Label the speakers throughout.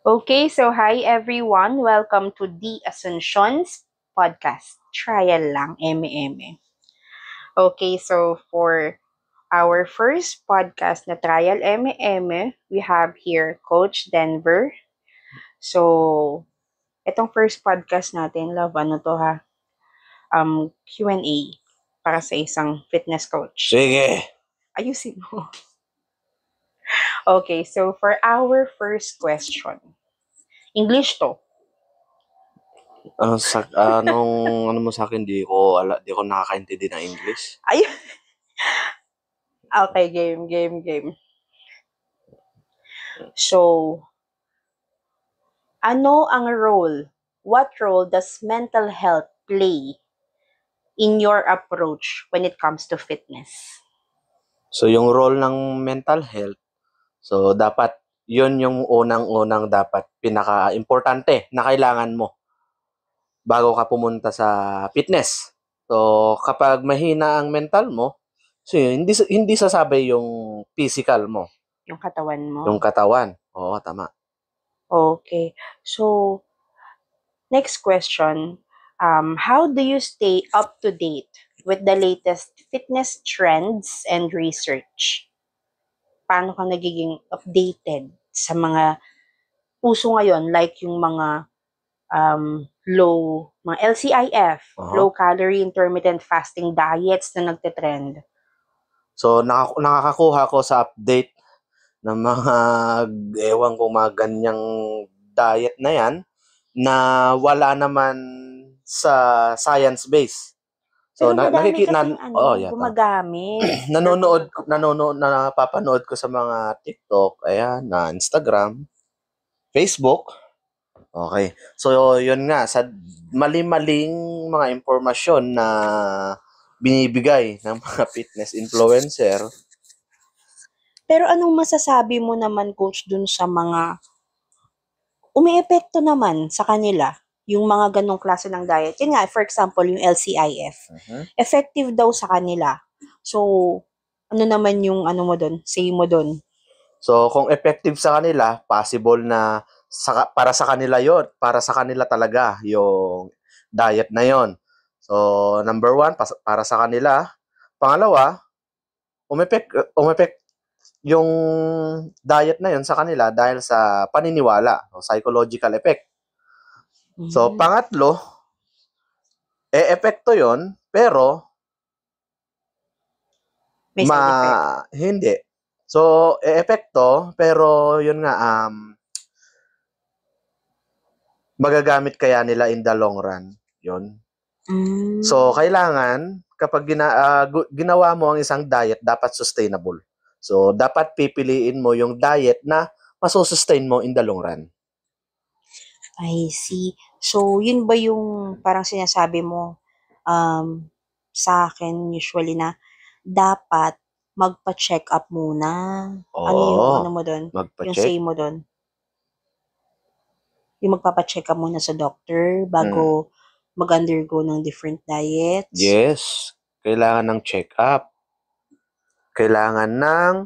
Speaker 1: Okay, so hi everyone. Welcome to the Ascensions podcast. Trial lang, eme-eme. Okay, so for our first podcast na Trial eme-eme, we have here Coach Denver. So, itong first podcast natin, love, ano to ha? Q&A para sa isang fitness coach.
Speaker 2: Sige.
Speaker 1: Ayusin mo. Okay, so for our first question, English to.
Speaker 2: Ano mo sa akin, di ko nakakaintindi ng English.
Speaker 1: Ay, okay, game. So, ano ang role? What role does mental health play in your approach when it comes to fitness?
Speaker 2: So, yung role ng mental health, so dapat yun yung unang-unang dapat pinaka-importante na kailangan mo bago ka pumunta sa fitness. So, kapag mahina ang mental mo, so hindi sasabay yung physical mo,
Speaker 1: Yung katawan mo.
Speaker 2: yung katawan. Oo, tama.
Speaker 1: Okay. So, next question. How do you stay up to date with the latest fitness trends and research? Paano ka nagiging updated sa mga uso ngayon, like yung mga mga LCIF, low calorie intermittent fasting diets na nagte-trend?
Speaker 2: So, nakakakuha ko sa update ng mga, ewan ko, mga ganyang diet na yan na wala naman sa science base.
Speaker 1: Pero madami kasing gumagamit.
Speaker 2: Napapanood ko sa mga TikTok, ayan, na Instagram, Facebook. Okay. So, yun nga, sa mali-maling mga impormasyon na binibigay ng mga fitness influencer.
Speaker 1: Pero anong masasabi mo naman, Coach, dun sa mga umiepekto naman sa kanila yung mga ganong klase ng diet? Yun nga, for example, yung LCIF. Effective daw sa kanila. So, ano naman yung mo dun? Say mo dun?
Speaker 2: So, kung effective sa kanila, possible na para sa kanila yon, para sa kanila talaga yung diet na yon. So, number one, para sa kanila. Pangalawa, umepek yung diet na yon sa kanila dahil sa paniniwala, o psychological effect. So, pangatlo, epekto yon, pero
Speaker 1: may side effect.
Speaker 2: Hindi. So, epekto, pero yun nga, magagamit kaya nila in the long run. Yun. So, kailangan, kapag ginawa mo ang isang diet, dapat sustainable. So, dapat pipiliin mo yung diet na masusustain mo in the long run.
Speaker 1: I see. So, yun ba yung parang sinasabi mo sa akin usually na dapat magpa-check up muna? Ano yung mo doon? Yung say mo doon? Yung magpapa-check up muna sa doctor bago mag-undergo ng different diets?
Speaker 2: Yes. Kailangan ng check-up. Kailangan ng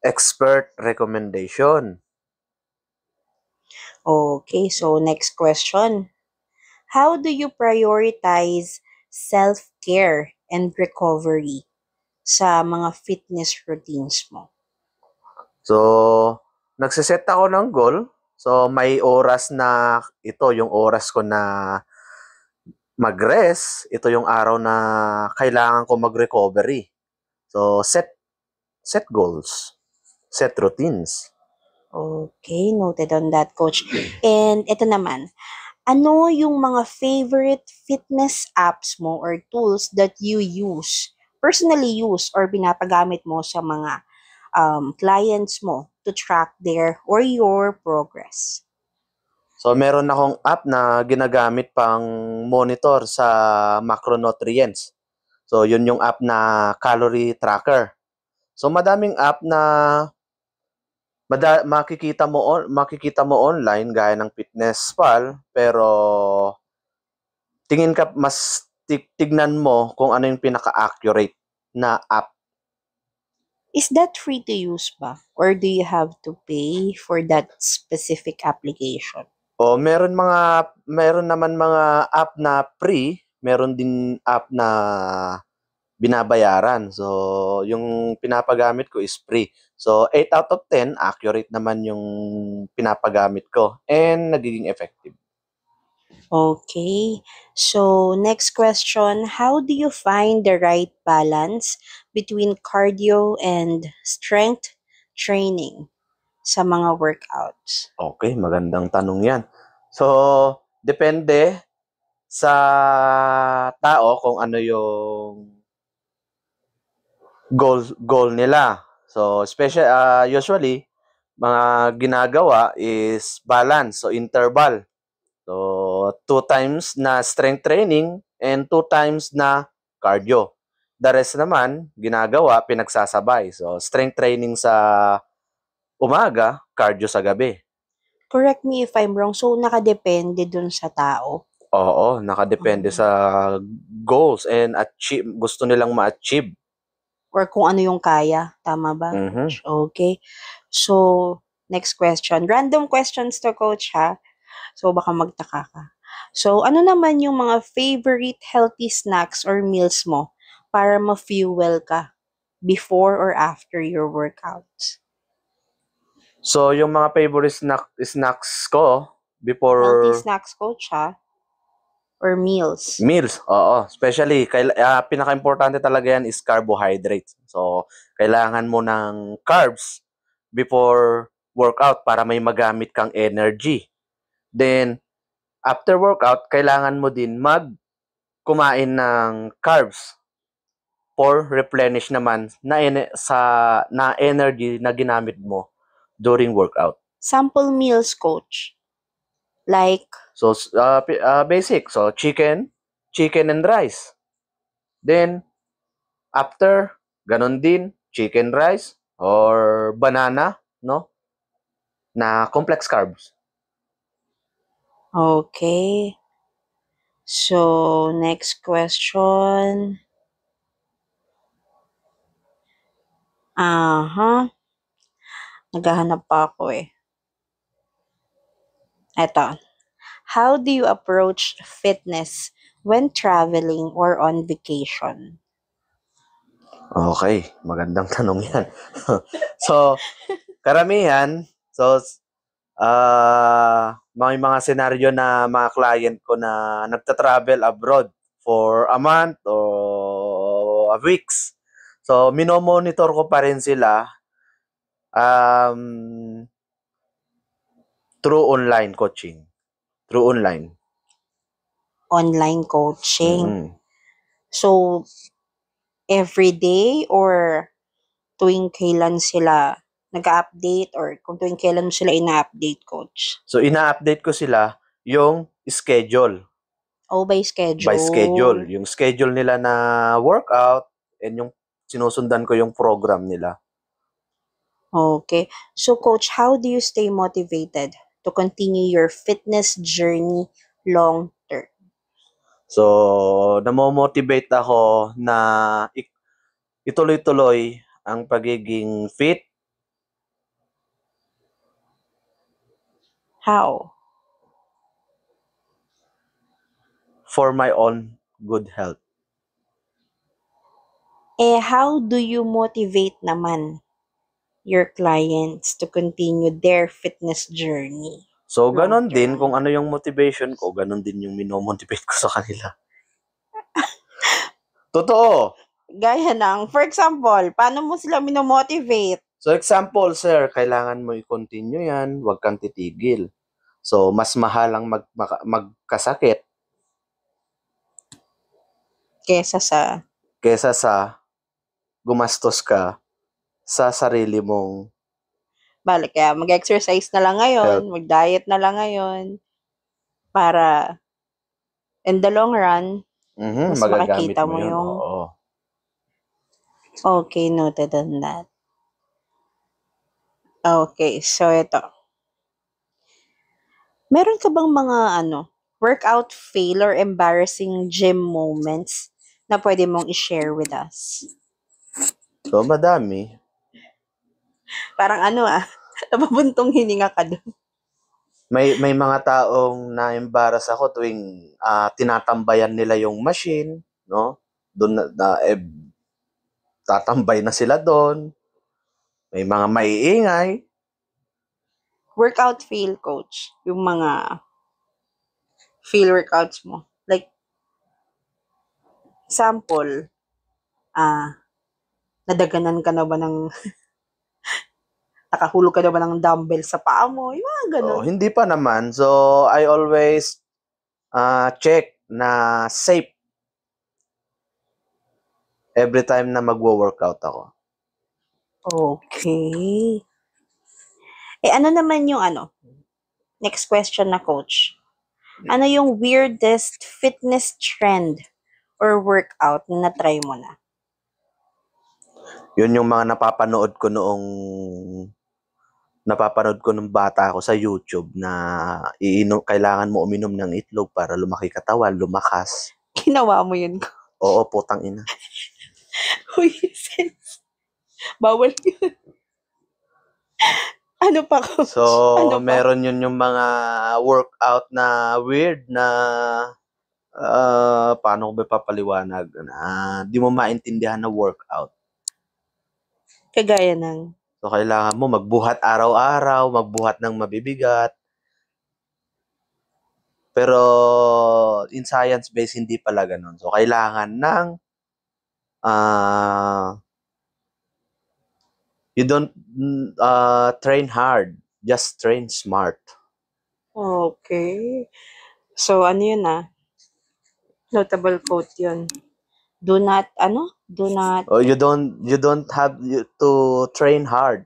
Speaker 2: expert recommendation.
Speaker 1: Okay, so next question. How do you prioritize self-care and recovery sa mga fitness routines mo?
Speaker 2: So, nagsiset ako ng goal. So, may oras na ito, yung oras ko na mag-rest. Ito yung araw na kailangan ko mag-recovery. So, set goals. Set routines.
Speaker 1: Okay, noted on that, Coach. And ito naman, ano yung mga favorite fitness apps mo or tools that you personally use or pinapagamit mo sa mga clients mo to track their or your progress?
Speaker 2: So, meron akong app na ginagamit pang monitor sa macronutrients. So, yun yung app na calorie tracker. So, madaming app na makikita mo online gaya ng Fitnesspal, pero tingin ka tignan mo kung ano yung pinaka-accurate na app.
Speaker 1: Is that free to use ba? Or do you have to pay for that specific application?
Speaker 2: O meron naman mga app na free, meron din app na binabayaran. So, yung pinapagamit ko is free. So, 8 out of 10, accurate naman yung pinapagamit ko and nagiging effective.
Speaker 1: Okay. So, next question. How do you find the right balance between cardio and strength training sa mga workouts?
Speaker 2: Okay, magandang tanong yan. So, depende sa tao kung ano yung goal nila. So, usually, mga ginagawa is balance, so interval. So, 2 times na strength training and 2 times na cardio. The rest naman, ginagawa, pinagsasabay. So, strength training sa umaga, cardio sa gabi.
Speaker 1: Correct me if I'm wrong. So, nakadepende dun sa tao.
Speaker 2: Oo, nakadepende sa goals and gusto nilang ma-achieve.
Speaker 1: Or kung ano yung kaya. Tama ba, Coach? Okay. So, next question. Random questions to, Coach, ha? So, baka magtaka ka. So, ano naman yung mga favorite healthy snacks or meals mo para ma-fuel ka before or after your workouts?
Speaker 2: So, yung mga favorite snacks ko before
Speaker 1: Healthy snacks, Coach, ha? Or meals?
Speaker 2: meals, oo. Especially, pinaka-importante talaga yan is carbohydrates. So, kailangan mo ng carbs before workout para may magamit kang energy. Then, after workout, kailangan mo din kumain ng carbs for replenish naman na energy na ginamit mo during workout.
Speaker 1: Sample meals, Coach. Like?
Speaker 2: So, basic. So, chicken and rice. Then, after, ganon din, chicken rice or banana, no? Na complex carbs.
Speaker 1: Okay. So, next question. Naghahanap pa ako eh. Eto. How do you approach fitness when traveling or on vacation?
Speaker 2: Okay, magandang tanong yan. So, karamihan, may mga senaryo na mga client ko na nagta-travel abroad for a month or a weeks. So, minomonitor ko pa rin sila through online coaching. Through online.
Speaker 1: Online coaching. So, every day or tuwing kailan sila nag-update or kung tuwing kailan sila ina-update, Coach?
Speaker 2: So, ina-update ko sila yung schedule.
Speaker 1: Oh, by schedule.
Speaker 2: By schedule. Yung schedule nila na workout and yung sinusundan ko yung program nila.
Speaker 1: Okay. So, Coach, how do you stay motivated to continue your fitness journey long term?
Speaker 2: So, namomotivate ako na ituloy-tuloy ang pagiging fit.
Speaker 1: How?
Speaker 2: For my own good health.
Speaker 1: How do you motivate naman your clients to continue their fitness journey?
Speaker 2: So, ganon din, kung ano yung motivation ko, ganon din yung minomotivate ko sa kanila. Totoo.
Speaker 1: Gaya ng, for example, paano mo sila minomotivate?
Speaker 2: So, example, sir, kailangan mo i-continue yan, huwag kang titigil. So, mas mahal ang magkasakit
Speaker 1: kesa sa
Speaker 2: gumastos ka sa sarili mong
Speaker 1: balik. Kaya mag-exercise na lang ngayon, mag-diet na lang ngayon para in the long run, mas makikita mo yung...
Speaker 2: Oo.
Speaker 1: Okay, noted on that. Okay, so ito. Meron ka bang mga workout fail or embarrassing gym moments na pwede mong i-share with us?
Speaker 2: So, madami.
Speaker 1: Parang napabuntong hininga ka doon.
Speaker 2: May mga taong na-embarrass ako tuwing tinatambayan nila yung machine, no? Doon tatambay na sila doon. May mga maiingay.
Speaker 1: Workout fail, coach. Yung mga fail workouts mo. Like, example, nadaganan ka na ba ng, nakahulog ka na ba ng dumbbell sa paa mo? Yung mga ganun.
Speaker 2: Hindi pa naman. So, I always check na safe every time na magwo-workout ako.
Speaker 1: Okay. Ano naman yung next question na, coach. Ano yung weirdest fitness trend or workout na na-try mo na?
Speaker 2: Yun yung mga napapanood ko nung bata ako sa YouTube na kailangan mo uminom ng itlog para lumaki katawan, lumakas.
Speaker 1: Ginawa mo yun.
Speaker 2: Oo, putang ina.
Speaker 1: Uy, sense. Bawal yun. Ano pa ko?
Speaker 2: So, meron yun yung mga workout na weird na paano ko ba papaliwanag na di mo maintindihan na workout.
Speaker 1: Kagaya ng?
Speaker 2: So, kailangan mo magbuhat araw-araw, magbuhat ng mabibigat. Pero, in science-based, hindi pala ganun. So, kailangan ng you don't train hard, just train smart.
Speaker 1: Okay. So, ano yun notable quote yun. Do not,
Speaker 2: You don't have to train hard.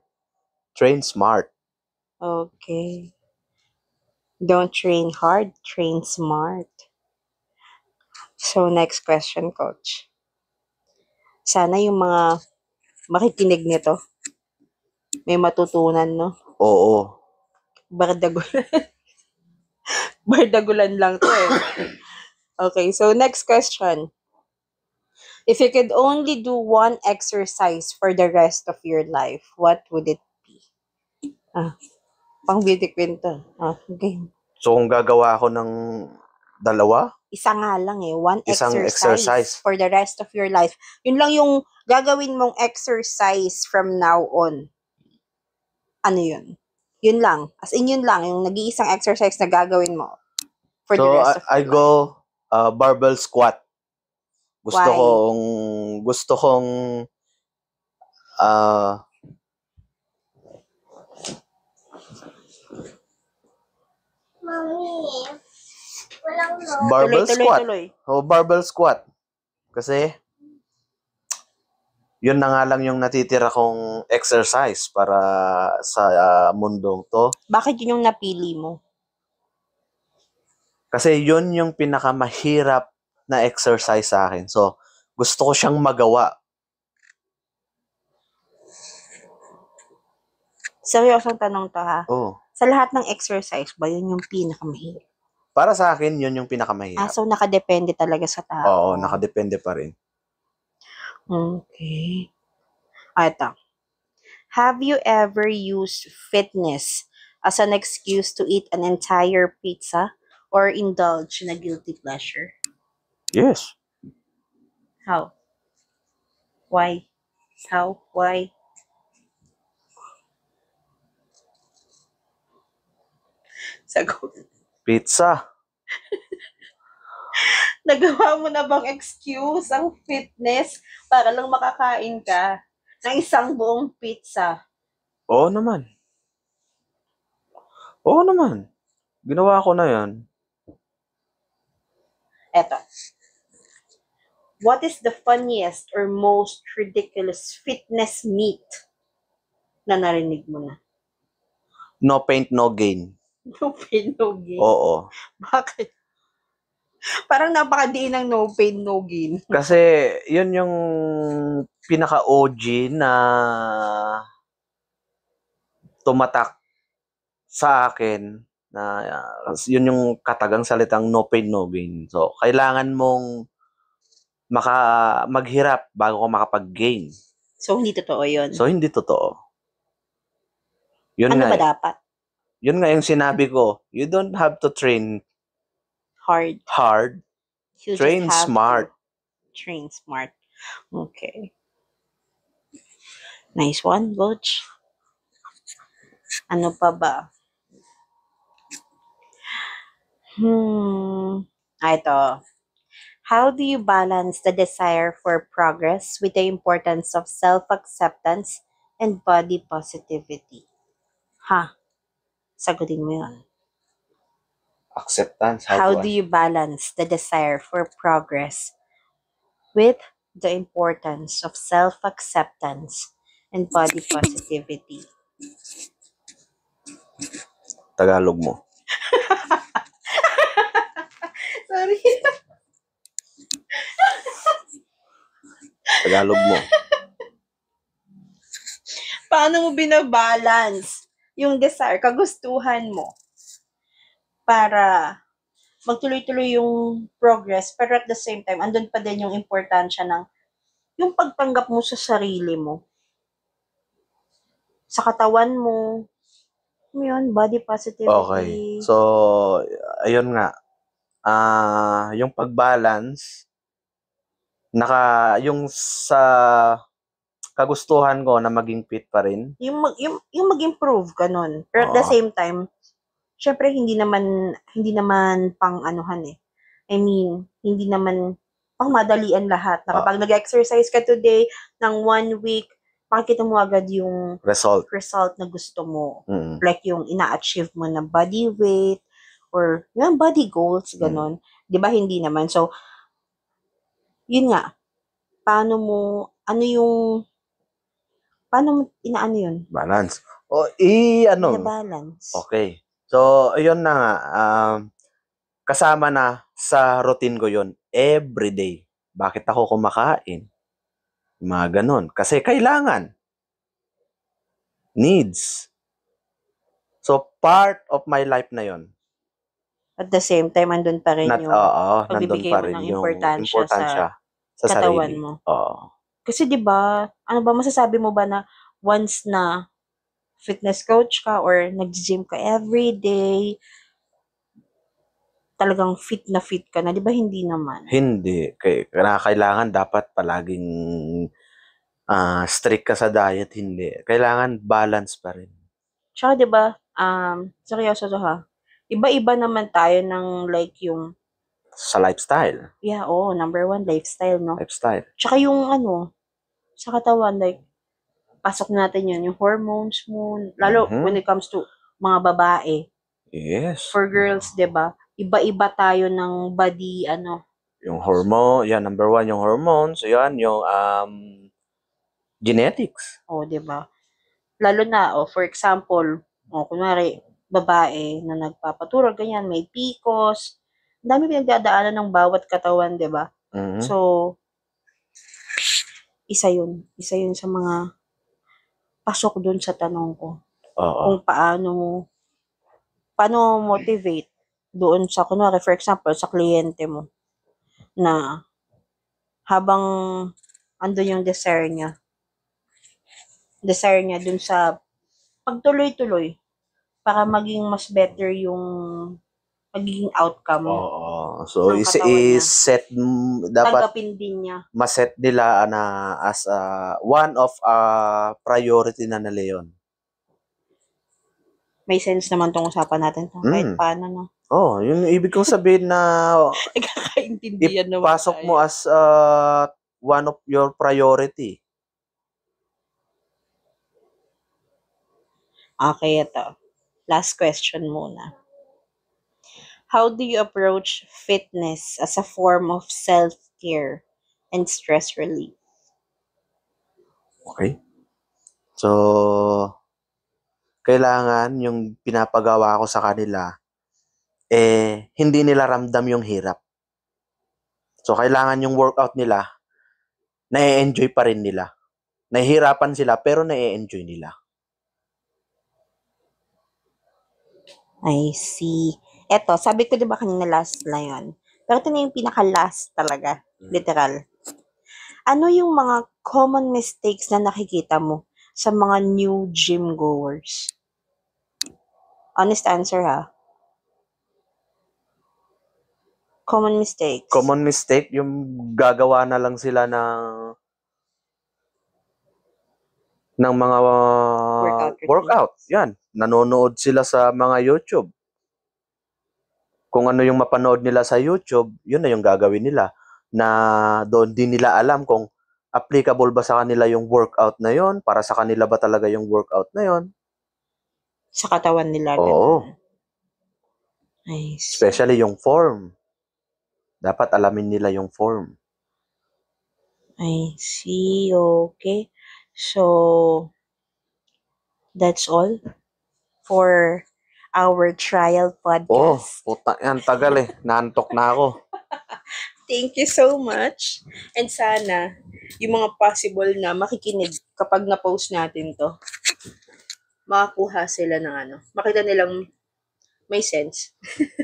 Speaker 2: Train smart.
Speaker 1: Okay. Don't train hard, train smart. So, next question, coach. Sana yung mga makikinig nito, may matutunan, no?
Speaker 2: Oo.
Speaker 1: Bardagulan. Bardagulan lang to eh. Okay, so next question. If you could only do one exercise for the rest of your life, what would it be? Pang beauty queen to. Game.
Speaker 2: So, kung gagawa ako ng dalawa?
Speaker 1: Isa nga lang eh. One
Speaker 2: Isang
Speaker 1: exercise for the rest of your life. Yun lang yung gagawin mong exercise from now on. Ano yun? Yun lang. As in yun lang. Yung nag-iisang exercise na gagawin mo for the rest of your life.
Speaker 2: I go barbell squat.
Speaker 1: Why?
Speaker 2: Gusto kong
Speaker 3: Mami, walang no.
Speaker 2: barbell squat.
Speaker 1: Tuloy.
Speaker 2: Barbell squat. Kasi yun na nga lang yung natitira kong exercise para sa mundong to.
Speaker 1: Bakit yun yung napili mo?
Speaker 2: Kasi yun yung pinakamahirap na exercise sa akin. So, gusto ko siyang magawa.
Speaker 1: Seryosong tanong to ha.
Speaker 2: Oo.
Speaker 1: Sa lahat ng exercise ba, yun yung pinakamahirap?
Speaker 2: Para sa akin, yun yung pinakamahirap.
Speaker 1: So nakadepende talaga sa tao.
Speaker 2: Oo, nakadepende pa rin.
Speaker 1: Okay. Ito. Have you ever used fitness as an excuse to eat an entire pizza or indulge in a guilty pleasure?
Speaker 2: Yes.
Speaker 1: How? Why? How? Why? Sagot.
Speaker 2: Pizza.
Speaker 1: Nagawa mo na bang excuse ang fitness para lang makakain ka ng isang buong pizza?
Speaker 2: Oo naman. Ginawa ko na yan.
Speaker 1: Eto. What is the funniest or most ridiculous fitness myth na narinig mo na?
Speaker 2: No pain, no gain.
Speaker 1: No pain, no gain.
Speaker 2: Oo.
Speaker 1: Bakit? Parang napakadiin ng no pain, no gain.
Speaker 2: Kasi yun yung pinaka-OG na tumatak sa akin na yun yung katagang salitang no pain, no gain. So, kailangan mong maghirap bago ka makapag-gain.
Speaker 1: So, hindi totoo yun.
Speaker 2: So, hindi totoo. Yun
Speaker 1: Ano
Speaker 2: nga,
Speaker 1: ba dapat?
Speaker 2: yun nga yung sinabi ko. You don't have to train
Speaker 1: Hard.
Speaker 2: hard,
Speaker 1: You just
Speaker 2: train
Speaker 1: have
Speaker 2: smart.
Speaker 1: to train smart. Okay. Nice one, Coach. Ano pa ba? Ito. How do you balance the desire for progress with the importance of self-acceptance and body positivity? Ha, sagutin mo yun.
Speaker 2: Acceptance,
Speaker 1: How do you balance the desire for progress with the importance of self-acceptance and body positivity?
Speaker 2: Tagalog mo.
Speaker 1: Sorry.
Speaker 2: Tagalog mo.
Speaker 1: Paano mo binabalance yung desire, kagustuhan mo para magtuloy-tuloy yung progress, pero at the same time, andun pa din yung importansya ng yung pagtanggap mo sa sarili mo, sa katawan mo, yun, body
Speaker 2: Okay.
Speaker 1: positivity.
Speaker 2: So, ayun nga. Yung pag-balance, yung sa kagustuhan ko na maging fit pa rin.
Speaker 1: Yung mag-improve, ganun. Pero at the
Speaker 2: Oo.
Speaker 1: same time, syempre, hindi naman pang anuhan eh. I mean, hindi naman pang madalian lahat. Na kapag nag-exercise ka today ng 1 week, makikita mo agad yung
Speaker 2: Result.
Speaker 1: na gusto mo.
Speaker 2: Mm.
Speaker 1: Like yung ina-achieve mo na body weight or yung body goals, ganun. Di ba? Hindi naman. So, yun nga. Paano mo inaano yun?
Speaker 2: Balance.
Speaker 1: Binabalance.
Speaker 2: Okay. So, ayun na nga. Kasama na sa routine ko yun. Everyday. Bakit ako kumakain? Mga ganun. Kasi kailangan. Needs. So, part of my life na yun.
Speaker 1: At the same time, andun pa rin yung
Speaker 2: nandun
Speaker 1: pagbibigay
Speaker 2: pa
Speaker 1: mo
Speaker 2: rin
Speaker 1: ng
Speaker 2: yung
Speaker 1: importansya
Speaker 2: sa
Speaker 1: katawan
Speaker 2: sarili.
Speaker 1: mo.
Speaker 2: Oo.
Speaker 1: Kasi 'di ba, ano ba masasabi mo ba na once na fitness coach ka or nag-gym ka every day, talagang fit na fit ka na, 'di ba hindi naman?
Speaker 2: Hindi. Kailangan dapat palaging strict ka sa diet. Hindi. Kailangan balance pa rin.
Speaker 1: Tsaka 'di ba, seryoso to ha. Iba-iba naman tayo ng like yung
Speaker 2: Sa lifestyle.
Speaker 1: number 1 lifestyle, no?
Speaker 2: Lifestyle.
Speaker 1: Tsaka yung sa katawan like pasok natin yun, yung hormones mo, lalo when it comes to mga babae.
Speaker 2: Yes.
Speaker 1: For girls, 'di ba? Iba-iba tayo ng body
Speaker 2: Yung hormone, yan, number 1 yung hormones, yan, yung genetics.
Speaker 1: 'di ba? Lalo na for example, kunwari babae na nagpapaturol ganyan, may PCOS. Ang dami pinagdadaanan ng bawat katawan, 'di ba? So isa 'yun sa mga pasok dun sa tanong ko. Kung paano motivate doon sa kunwari for example sa kliyente mo na habang andun yung desire niya dun sa pagtuloy-tuloy para maging mas better yung magiging outcome
Speaker 2: So,
Speaker 1: ng katawan niya.
Speaker 2: set dapat
Speaker 1: Tanggapin din niya.
Speaker 2: maset nila na as one of priority na nila yun.
Speaker 1: May sense naman tong usapan natin. Kahit paano, no?
Speaker 2: Yun ibig kong sabihin na
Speaker 1: Nagkakaintindihan naman
Speaker 2: ipasok mo as one of your priority.
Speaker 1: Okay, ito. Last question muna. How do you approach fitness as a form of self-care and stress relief?
Speaker 2: Okay? So, kailangan yung pinapagawa ko sa kanila, hindi nila ramdam yung hirap. So, kailangan yung workout nila, na-enjoy pa rin nila. Nahihirapan sila, pero na-enjoy nila.
Speaker 1: I see. Eto, sabi ko diba kanina last na yun. Pero ito na yung pinaka-last talaga. Literal. Ano yung mga common mistakes na nakikita mo sa mga new gym goers? Honest answer, ha? Common mistakes.
Speaker 2: Common mistake, yung gagawa na lang sila ng mga workout. Yan. Nanonood sila sa mga YouTube. Kung ano yung mapanood nila sa YouTube, yun na yung gagawin nila. Na doon din nila alam kung applicable ba sa kanila yung workout na yon, para sa kanila ba talaga yung workout na yon.
Speaker 1: Sa katawan nila.
Speaker 2: Oo.
Speaker 1: Ganun. I see.
Speaker 2: Especially yung form. Dapat alamin nila yung form.
Speaker 1: I see. Okay. So, that's all for our trial podcast.
Speaker 2: Puta yan, tagal eh. Naantok na ako.
Speaker 1: Thank you so much. And sana, yung mga possible na makikinig kapag na-post natin to, makakuha sila ng makita nilang may sense.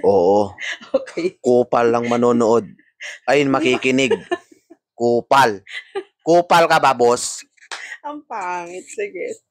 Speaker 2: Oo.
Speaker 1: Okay.
Speaker 2: Kupal lang manonood. Ayun, makikinig. Kupal. Kupal ka ba, boss?
Speaker 1: Ang pangit. Sige.